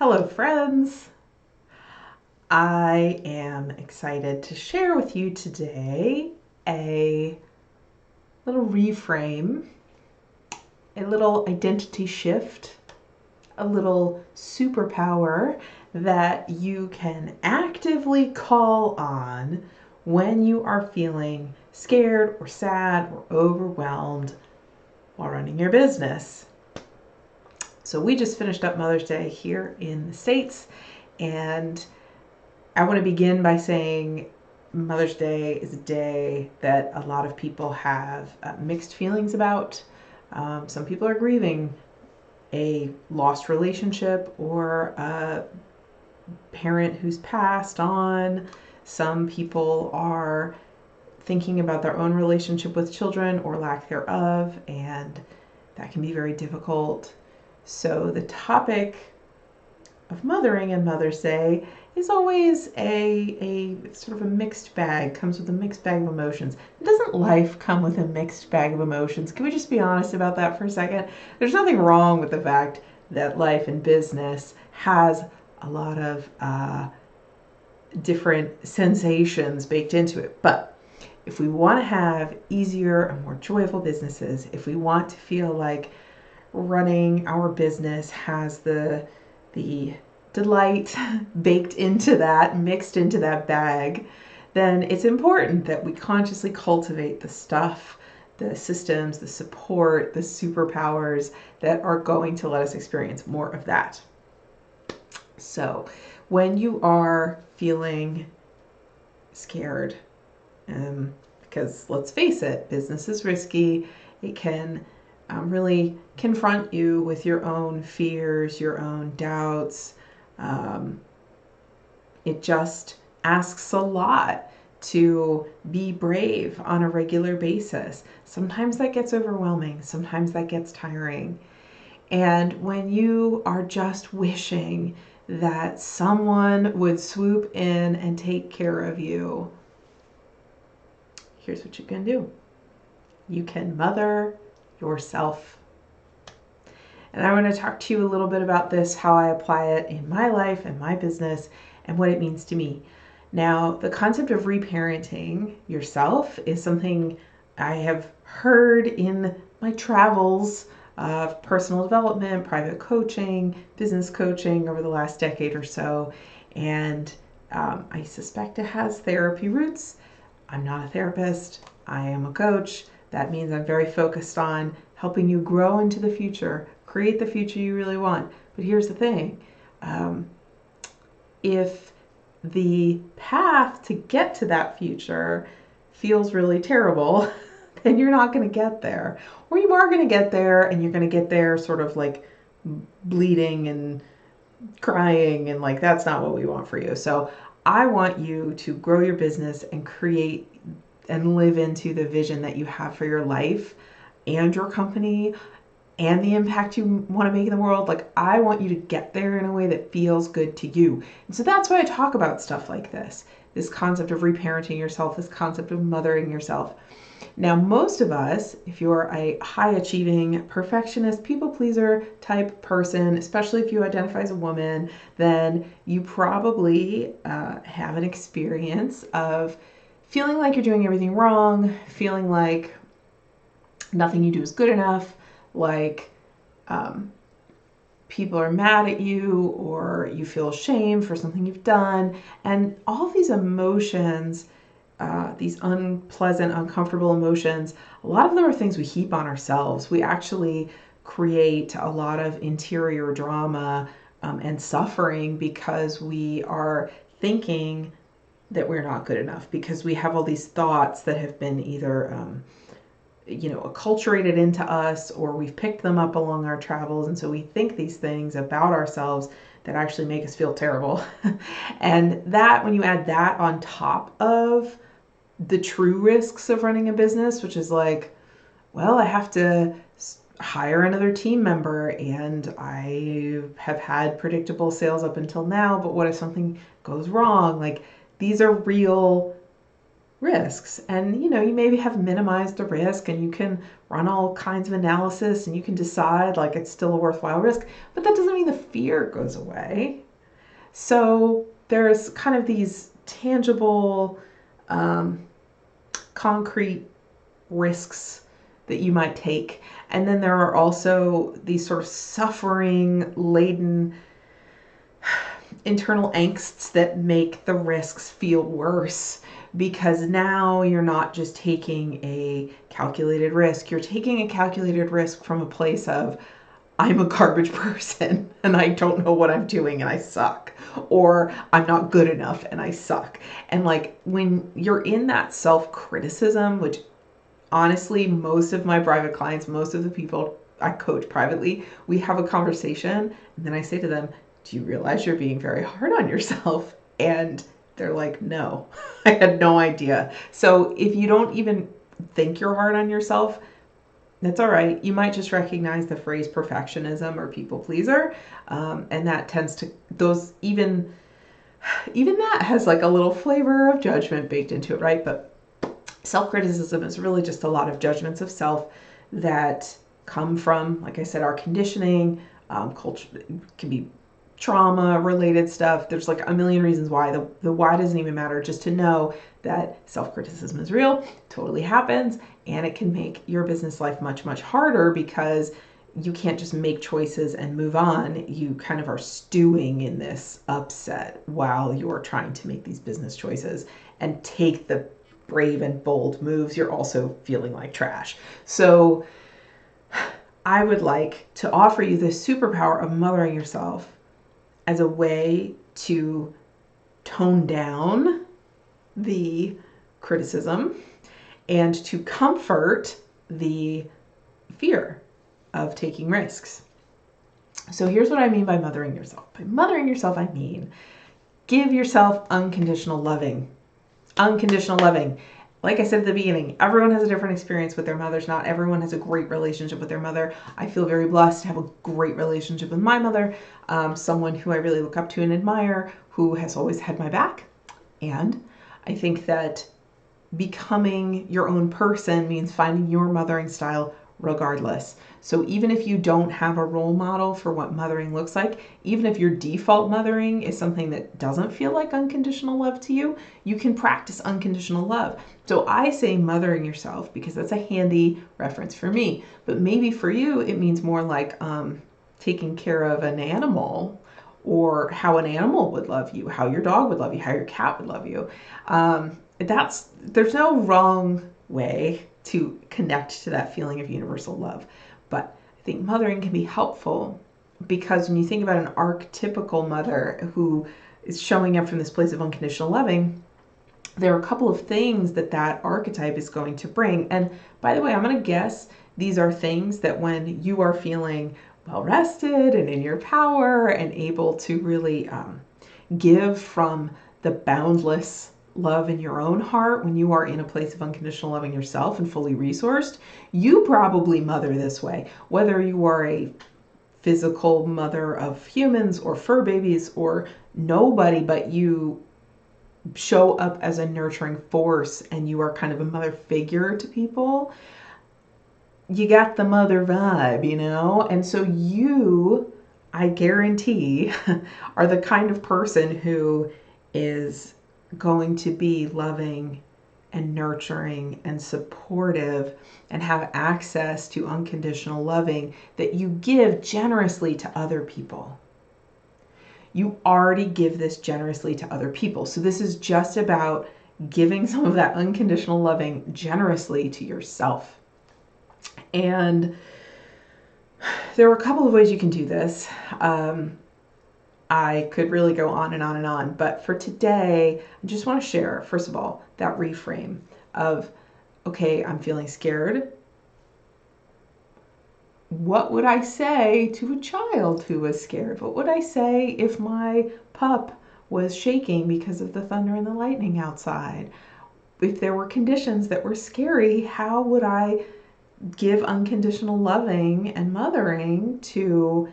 Hello, friends. I am excited to share with you today a little reframe, a little identity shift, a little superpower that you can actively call on when you are feeling scared or sad or overwhelmed while running your business. So we just finished up Mother's Day here in the States, and I want to begin by saying Mother's Day is a day that a lot of people have mixed feelings about. Some people are grieving a lost relationship or a parent who's passed on. Some people are thinking about their own relationship with children or lack thereof, and that can be very difficult. So the topic of mothering and Mother's Day is always a sort of a mixed bag, comes with a mixed bag of emotions. Doesn't life come with a mixed bag of emotions? Can we just be honest about that for a second? There's nothing wrong with the fact that life and business has a lot of different sensations baked into it. But if we want to have easier and more joyful businesses, if we want to feel like running our business has the delight baked into that, mixed into that bag, then it's important that we consciously cultivate the stuff, the systems, the support, the superpowers that are going to let us experience more of that. So when you are feeling scared, because let's face it, business is risky, it can really confront you with your own fears, your own doubts. It just asks a lot to be brave on a regular basis. Sometimes that gets overwhelming, sometimes that gets tiring. And when you are just wishing that someone would swoop in and take care of you, here's what you can do. You can mother yourself. And I want to talk to you a little bit about this, how I apply it in my life and my business, and what it means to me. Now, the concept of reparenting yourself is something I have heard in my travels of personal development, private coaching, business coaching over the last decade or so. And I suspect it has therapy roots. I'm not a therapist. I am a coach. That means I'm very focused on helping you grow into the future, create the future you really want. But here's the thing. If the path to get to that future feels really terrible, then you're not going to get there. Or you are going to get there, and you're going to get there sort of like bleeding and crying, and like that's not what we want for you. So I want you to grow your business and create and live into the vision that you have for your life and your company and the impact you want to make in the world. Like, I want you to get there in a way that feels good to you. And so that's why I talk about stuff like this concept of reparenting yourself, this concept of mothering yourself. Now, most of us, if you're a high achieving perfectionist, people pleaser type person, especially if you identify as a woman, then you probably have an experience of feeling like you're doing everything wrong, feeling like nothing you do is good enough, like people are mad at you, or you feel shame for something you've done. And all of these emotions, these unpleasant, uncomfortable emotions, a lot of them are things we heap on ourselves. We actually create a lot of interior drama and suffering because we are thinking that we're not good enough, because we have all these thoughts that have been either acculturated into us, or we've picked them up along our travels, and so we think these things about ourselves that actually make us feel terrible. And that, when you add that on top of the true risks of running a business, which is like, well, I have to hire another team member, and I have had predictable sales up until now, but what if something goes wrong? Like, these are real risks, and you maybe have minimized the risk, and you can run all kinds of analysis, and you can decide like it's still a worthwhile risk, but that doesn't mean the fear goes away. So there's kind of these tangible, concrete risks that you might take. And then there are also these sort of suffering laden internal angsts that make the risks feel worse, because now you're not just taking a calculated risk, you're taking a calculated risk from a place of, I'm a garbage person and I don't know what I'm doing and I suck, or I'm not good enough and I suck. And like when you're in that self-criticism, which honestly, most of my private clients, most of the people I coach privately, we have a conversation and then I say to them, do you realize you're being very hard on yourself? And they're like, no, I had no idea. So if you don't even think you're hard on yourself, that's all right. You might just recognize the phrase perfectionism or people pleaser. And that tends to, those, even that has like a little flavor of judgment baked into it, right? But self-criticism is really just a lot of judgments of self that come from, like I said, our conditioning, culture, can be trauma related stuff. There's like a million reasons why. The why doesn't even matter, just to know that self-criticism is real, totally happens, and it can make your business life much, much harder because you can't just make choices and move on. You kind of are stewing in this upset while you're trying to make these business choices and take the brave and bold moves. You're also feeling like trash. So I would like to offer you the superpower of mothering yourself as a way to tone down the criticism and to comfort the fear of taking risks. So here's what I mean by mothering yourself. By mothering yourself, I mean give yourself unconditional loving. Unconditional loving. Like I said at the beginning, everyone has a different experience with their mothers. Not everyone has a great relationship with their mother. I feel very blessed to have a great relationship with my mother, someone who I really look up to and admire, who has always had my back. And I think that becoming your own person means finding your mothering style regardless. So even if you don't have a role model for what mothering looks like, even if your default mothering is something that doesn't feel like unconditional love to you, you can practice unconditional love. So I say mothering yourself because that's a handy reference for me. But maybe for you, it means more like taking care of an animal, or how an animal would love you, how your dog would love you, how your cat would love you. There's no wrong way to connect to that feeling of universal love. But I think mothering can be helpful because when you think about an archetypical mother who is showing up from this place of unconditional loving, there are a couple of things that archetype is going to bring. And by the way, I'm going to guess these are things that when you are feeling well rested and in your power and able to really give from the boundless love in your own heart, when you are in a place of unconditional loving yourself and fully resourced, you probably mother this way. Whether you are a physical mother of humans or fur babies or nobody, but you show up as a nurturing force and you are kind of a mother figure to people, you got the mother vibe, you know? And so you, I guarantee, are the kind of person who is going to be loving and nurturing and supportive and have access to unconditional loving that you give generously to other people. You already give this generously to other people. So this is just about giving some of that unconditional loving generously to yourself. And there are a couple of ways you can do this. I could really go on and on and on, but for today, I just want to share, first of all, that reframe of, okay, I'm feeling scared. What would I say to a child who was scared? What would I say if my pup was shaking because of the thunder and the lightning outside? If there were conditions that were scary, how would I give unconditional loving and mothering to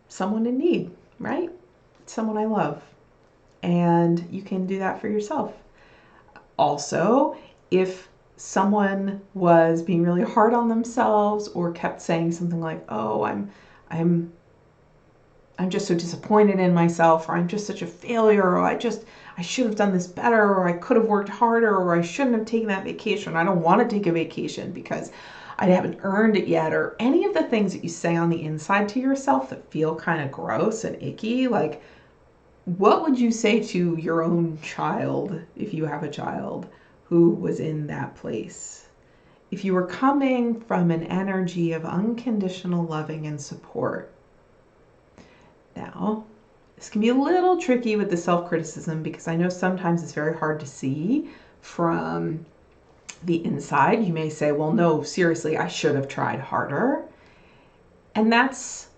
someone in need, right? Someone I love. And you can do that for yourself. Also, if someone was being really hard on themselves or kept saying something like, "Oh, I'm I'm just so disappointed in myself, or I'm just such a failure, or I should have done this better, or I could have worked harder, or I shouldn't have taken that vacation. I don't want to take a vacation because I haven't earned it yet, or any of the things that you say on the inside to yourself that feel kind of gross and icky. Like, what would you say to your own child, if you have a child who was in that place? If you were coming from an energy of unconditional loving and support. Now, this can be a little tricky with the self-criticism, because I know sometimes it's very hard to see from the inside. You may say, well, no, seriously, I should have tried harder. And that's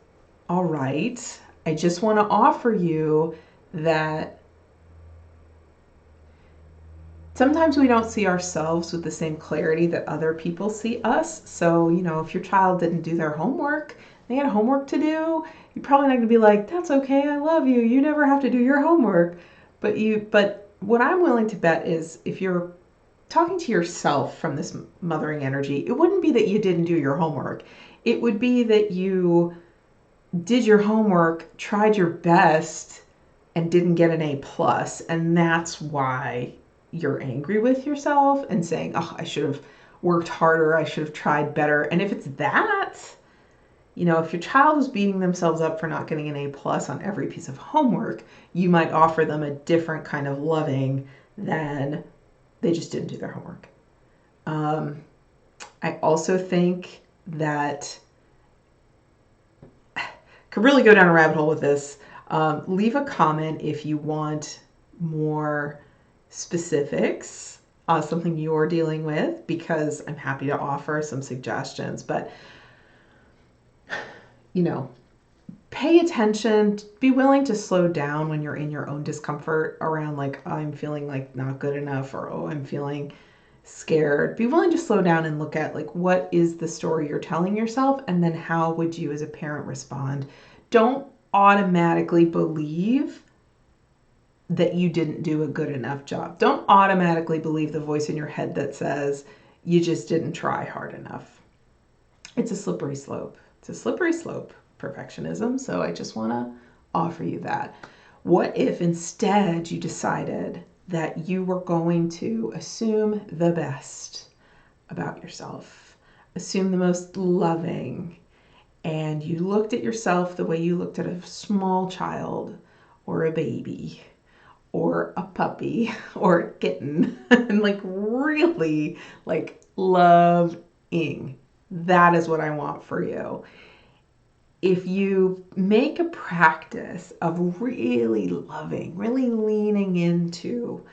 all right. I just want to offer you that sometimes we don't see ourselves with the same clarity that other people see us. So, if your child didn't do their homework, they had homework to do, you're probably not going to be like, that's okay, I love you, you never have to do your homework. But what I'm willing to bet is, if you're talking to yourself from this mothering energy, it wouldn't be that you didn't do your homework. It would be that you did your homework, tried your best, and didn't get an A+. And that's why you're angry with yourself and saying, oh, I should have worked harder, I should have tried better. And if it's that, if your child is beating themselves up for not getting an A+ on every piece of homework, you might offer them a different kind of loving than they just didn't do their homework. I also think that could really go down a rabbit hole with this. Leave a comment if you want more specifics on something you're dealing with, because I'm happy to offer some suggestions. But, pay attention, be willing to slow down when you're in your own discomfort around, like, oh, I'm feeling like not good enough, or, oh, I'm feeling scared. Be willing to slow down and look at, like, what is the story you're telling yourself, and then how would you as a parent respond? Don't automatically believe that you didn't do a good enough job. Don't automatically believe the voice in your head that says you just didn't try hard enough. It's a slippery slope. It's a slippery slope, perfectionism. So I just want to offer you that. What if instead you decided that you were going to assume the best about yourself, assume the most loving, and you looked at yourself the way you looked at a small child or a baby or a puppy or a kitten, and really loving. That is what I want for you. If you make a practice of really loving, really leaning into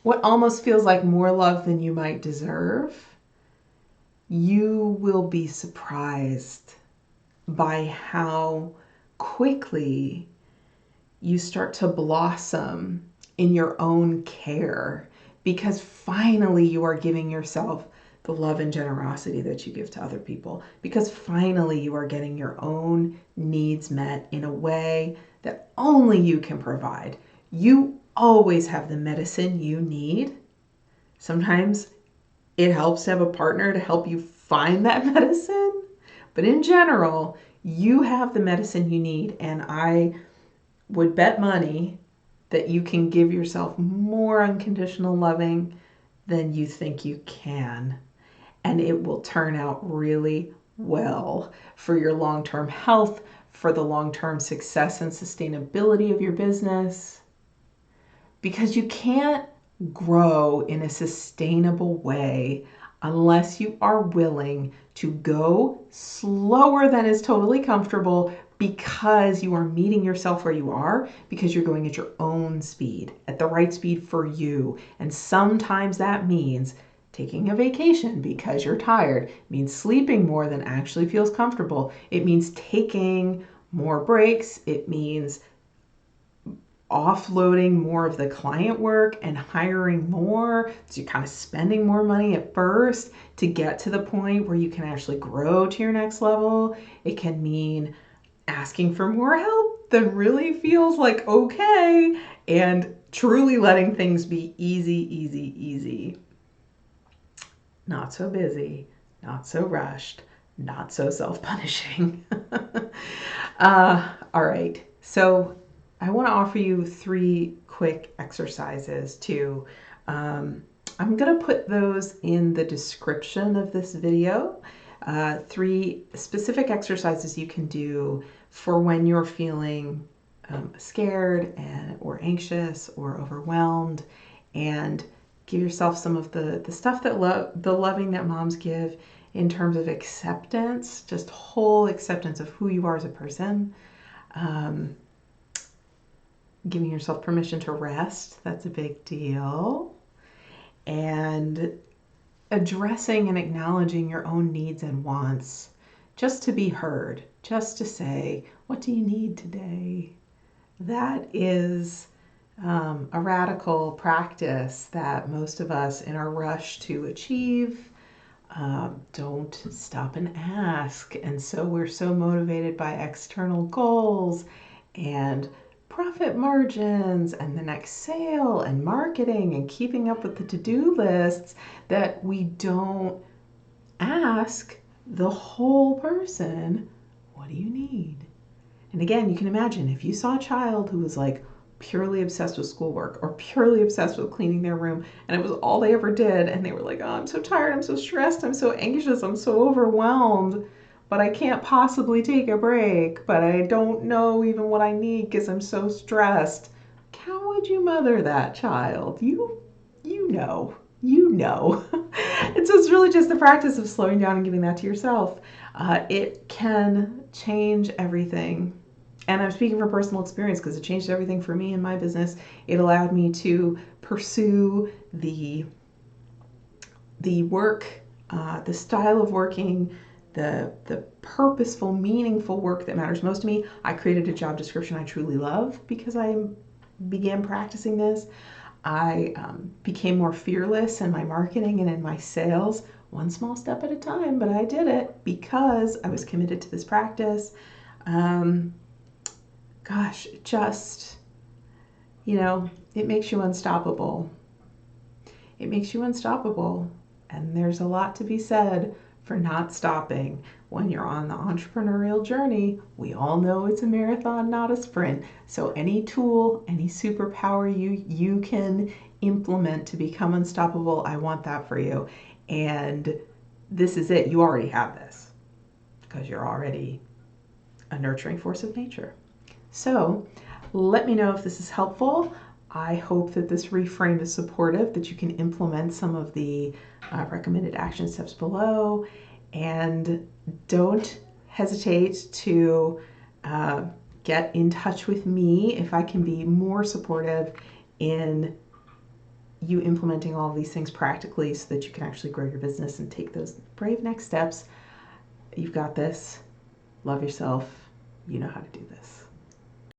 what almost feels like more love than you might deserve, you will be surprised by how quickly you start to blossom in your own care, because finally you are giving yourself the love and generosity that you give to other people, because finally you are getting your own needs met in a way that only you can provide. You always have the medicine you need. Sometimes it helps to have a partner to help you find that medicine, but in general, you have the medicine you need, and I would bet money that you can give yourself more unconditional loving than you think you can. And it will turn out really well for your long-term health, for the long-term success and sustainability of your business. Because you can't grow in a sustainable way unless you are willing to go slower than is totally comfortable, because you are meeting yourself where you are, because you're going at your own speed, at the right speed for you. And sometimes that means taking a vacation because you're tired. It means sleeping more than actually feels comfortable. It means taking more breaks. It means offloading more of the client work and hiring more. So you're kind of spending more money at first to get to the point where you can actually grow to your next level. It can mean asking for more help than really feels like okay, and truly letting things be easy. Not so busy, not so rushed, not so self-punishing. All right, so I want to offer you 3 quick exercises too. I'm going to put those in the description of this video. 3 specific exercises you can do for when you're feeling scared or anxious or overwhelmed, and give yourself some of the stuff that the loving that moms give in terms of acceptance, just whole acceptance of who you are as a person. Giving yourself permission to rest, that's a big deal. And addressing and acknowledging your own needs and wants, just to be heard, just to say, what do you need today? That is a radical practice that most of us, in our rush to achieve, don't stop and ask. And so we're so motivated by external goals and profit margins and the next sale and marketing and keeping up with the to-do lists that we don't ask the whole person, what do you need? And again, you can imagine if you saw a child who was like purely obsessed with schoolwork or purely obsessed with cleaning their room, and it was all they ever did, and they were like, oh, I'm so tired, I'm so stressed, I'm so anxious, I'm so overwhelmed, but I can't possibly take a break, but I don't know even what I need because I'm so stressed. How would you mother that child? You know. And so it's really just the practice of slowing down and giving that to yourself. It can change everything. And I'm speaking from personal experience because it changed everything for me in my business. It allowed me to pursue the work, the style of working, the purposeful, meaningful work that matters most to me. I created a job description I truly love because I began practicing this. I became more fearless in my marketing and in my sales, one small step at a time, but I did it because I was committed to this practice. Gosh, just, it makes you unstoppable. It makes you unstoppable. And there's a lot to be said for not stopping when you're on the entrepreneurial journey. We all know it's a marathon, not a sprint. So any tool, any superpower you can implement to become unstoppable, I want that for you. And this is it. You already have this because you're already a nurturing force of nature. So let me know if this is helpful. I hope that this reframe is supportive, that you can implement some of the recommended action steps below. And don't hesitate to get in touch with me if I can be more supportive in you implementing all of these things practically so that you can actually grow your business and take those brave next steps. You've got this. Love yourself. You know how to do this.